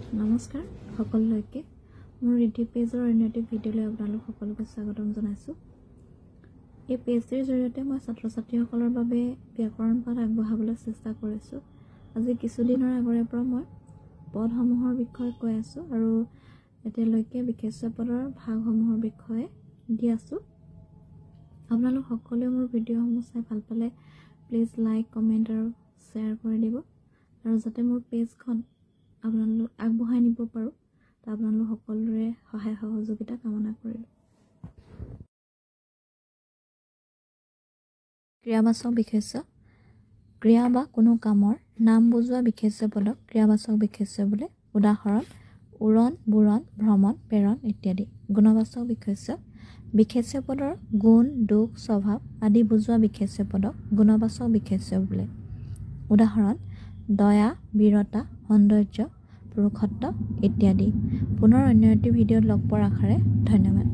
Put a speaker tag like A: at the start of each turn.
A: নমস্কাৰ সকলোকে মোৰ ৰিডিউ পেজৰ অন্যটি ভিডিঅ'লৈ আপোনালোক সকলোকে স্বাগতম জনাইছোঁ। এই পেজটিৰ জৰিয়তে মই ছাত্ৰ-ছাত্ৰীসকলৰ বাবে ব্যাকৰণ পাঠ আগবঢ়াবলৈ চেষ্টা কৰিছোঁ। আজি কিছুদিনৰ আগৰে পৰা মই পদসমূহৰ বিষয়ে কৈ আছোঁ আৰু এতিয়ালৈকে বিশেষ্য পদৰ ভাগসমূহৰ বিষয়ে দি আছোঁ। আপোনালোক সকলোৱে মোৰ ভিডিঅ'সমূহ চাই ভাল পালে প্লিজ লাইক, কমেণ্ট আৰু শ্বেয়াৰ কৰি দিব আৰু যাতে মোৰ পেজখন আপোনালোক আগবঢ়াই নিব পাৰোঁ তাৰ আপোনালোক সকলোৰে সহায় সহযোগিতা কামনা কৰিলোঁ। ক্ৰিয়াবাচক বিশেষ্য। ক্ৰিয়া বা কোনো কামৰ নাম বুজোৱা বিশেষ্য পদক ক্ৰিয়াবাচক বিশেষ্য বোলে। উদাহৰণ: উৰণ, বুৰণ, ভ্ৰমণ, প্ৰেৰণ ইত্যাদি। গুণবাচক বিশেষ্য। বিশেষ্য পদৰ গুণ, দোষ, স্বভাৱ আদি বুজোৱা বিশেষ্য পদক গুণবাচক বিশেষ্য বোলে। উদাহৰণ: দয়া, বীৰতা, সৌন্দৰ্য, পুৰুষত্ব ইত্যাদি। পুনৰ অন্য এটি ভিডিঅ'ত লগ পোৱাৰ আশাৰে ধন্যবাদ।